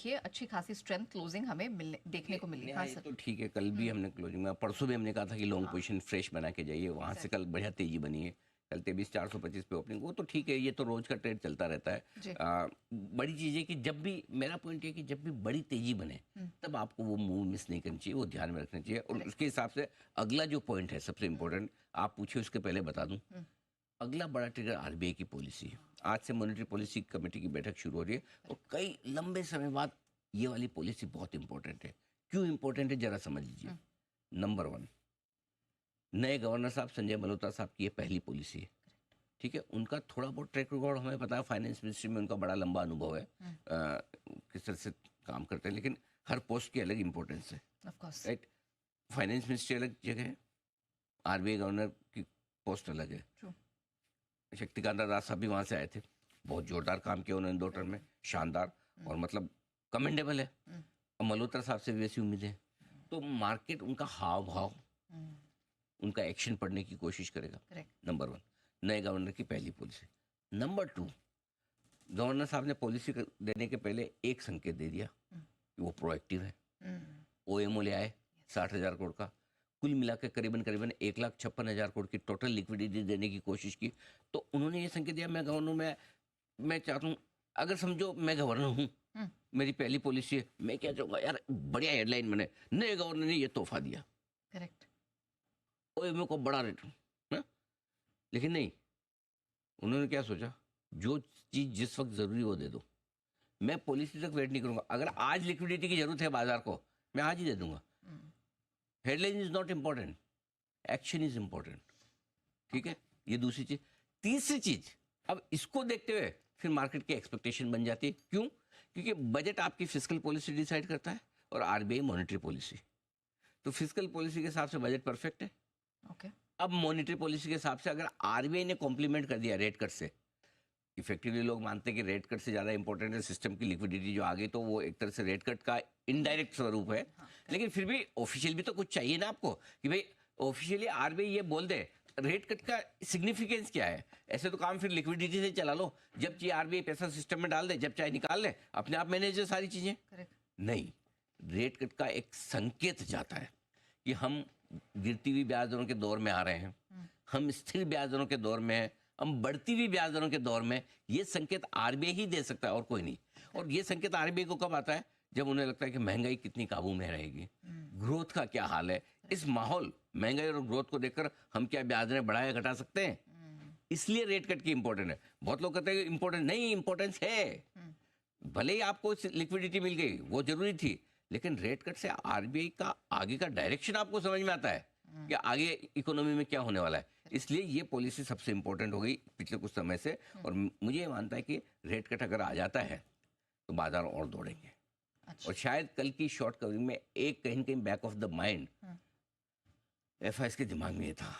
देखिए अच्छी खासी स्ट्रेंथ क्लोजिंग हमें देखने को मिली। हाँ ये सर। तो ठीक है, कल भी हमने क्लोजिंग में, परसों भी हमने कहा था कि लॉन्ग हाँ पोजीशन फ्रेश बना के जाइए, वहाँ से एग्जैक्टली। कल बढ़िया तेजी बनी है। कल 23,425 पे ओपनिंग, वो तो ठीक है, ये तो रोज का ट्रेड चलता रहता है। जी। बड़ी चीज़ है कि जब भी, मेरा पॉइंट है कि जब भी बड़ी तेजी बने तब आपको वो मूव मिस नहीं करनी चाहिए, वो ध्यान में रखना चाहिए। और करेक्ट। उसके हिसाब से अगला जो पॉइंट है सबसे इम्पोर्टेंट, आप पूछिए उसके पहले बता दूं, अगला बड़ा ट्रिगर आरबीआई की पॉलिसी है। आज से मॉनेटरी पॉलिसी कमेटी की बैठक शुरू हो रही है और कई लंबे समय बाद ये वाली पॉलिसी बहुत इंपॉर्टेंट है। क्यों इंपॉर्टेंट है जरा समझ लीजिए। नंबर वन, नए गवर्नर साहब संजय मल्होत्रा साहब की ये पहली पॉलिसी है, ठीक है। उनका थोड़ा बहुत ट्रैक रिकॉर्ड हमें पता है, फाइनेंस मिनिस्ट्री में उनका बड़ा लंबा अनुभव है, किस तरह से काम करते हैं, लेकिन हर पोस्ट की अलग इंपॉर्टेंस है, of course. Right. Finance ministry अलग जगह है, आरबीआई गवर्नर की पोस्ट अलग है। ट्रू। शक्तिकांत दास साहब भी वहाँ से आए थे, बहुत जोरदार काम किया उन्होंने 2 टर्म में, शानदार, और मतलब कमेंडेबल है। और मल्होत्रा साहब से भी वैसी उम्मीद है। तो मार्केट उनका हाव भाव, उनका एक्शन पढ़ने की कोशिश करेगा। करेक्ट। नंबर वन, नए गवर्नर की पहली पॉलिसी। नंबर टू, गवर्नर साहब ने पॉलिसी देने के पहले एक संकेत दे दिया कि वो प्रोएक्टिव है। ओएमओ ले आए 60,000 करोड़ का, कुल मिला के करीबन करीबन 1,56,000 करोड़ की टोटल लिक्विडिटी देने की कोशिश की। तो उन्होंने ये संकेत दिया, मैं गवर्नर में, मैं चाहता हूँ, अगर समझो मैं गवर्नर हूँ, मेरी पहली पॉलिसी है, मैं क्या चाहूँगा यार, बढ़िया हेडलाइन बने, नए गवर्नर ने ये तोहफा दिया, करेक्ट। ओएमओ को बड़ा रेट, हाँ? लेकिन नहीं, उन्होंने क्या सोचा, जो चीज़ जिस वक्त ज़रूरी वो दे दो, मैं पॉलिसी तक वेट नहीं करूँगा। अगर आज लिक्विडिटी की जरूरत है बाजार को, मैं आज ही दे दूंगा। Headline is not important, action is important, ठीक है। ये दूसरी चीज। तीसरी चीज, अब इसको देखते हुए फिर मार्केट की एक्सपेक्टेशन बन जाती है। क्यों? क्योंकि बजट आपकी फिस्कल पॉलिसी डिसाइड करता है और आरबीआई मॉनेटरी पॉलिसी। तो फिस्कल पॉलिसी के हिसाब से बजट परफेक्ट है। ओके। अब मॉनेटरी पॉलिसी के हिसाब से अगर आरबीआई ने कॉम्प्लीमेंट कर दिया रेट कट से, इफेक्टिवली लोग मानते हैं कि रेट कट से ज़्यादा इंपॉर्टेंट है सिस्टम की लिक्विडिटी जो आ गई, तो वो एक तरह से रेट कट का इनडायरेक्ट स्वरूप है। लेकिन फिर भी ऑफिशियल भी तो कुछ चाहिए ना आपको, कि भाई ऑफिशियली आरबीआई ये बोल दे रेट कट का सिग्निफिकेंस क्या है। ऐसे तो काम फिर लिक्विडिटी से चला लो, जब चाहिए आरबीआई पैसा सिस्टम में डाल दे, जब चाहे निकाल ले, अपने आप मैनेज है सारी चीज़ें। करेक्ट। नहीं, रेट कट का एक संकेत जाता है कि हम गिरती हुई ब्याज दरों के दौर में आ रहे हैं, हम स्थिर ब्याज दरों के दौर में हैं, हम बढ़ती हुई ब्याज दरों के दौर में। ये संकेत आरबीआई ही दे सकता है और कोई नहीं। और ये संकेत आरबीआई को कब आता है? जब उन्हें लगता है कि महंगाई कितनी काबू में रहेगी, ग्रोथ का क्या हाल है। इस माहौल, महंगाई और ग्रोथ को देखकर हम क्या ब्याज दरें बढ़ा या घटा सकते हैं? इसलिए रेट कट की इंपॉर्टेंट है। बहुत लोग कहते हैं कि इंपॉर्टेंट नहीं, इंपॉर्टेंस है। भले ही आपको लिक्विडिटी मिल गई, वो जरूरी थी, लेकिन रेट कट से आरबीआई का आगे का डायरेक्शन आपको समझ में आता है कि आगे इकोनॉमी में क्या होने वाला है। इसलिए ये पॉलिसी सबसे इंपॉर्टेंट हो गई पिछले कुछ समय से। और मुझे ये मानता है कि रेट कट अगर आ जाता है तो बाजार और दौड़ेंगे। अच्छा। और शायद कल की शॉर्ट कवरिंग में एक कहीं न कहीं back of the mind FIS के दिमाग में ये था,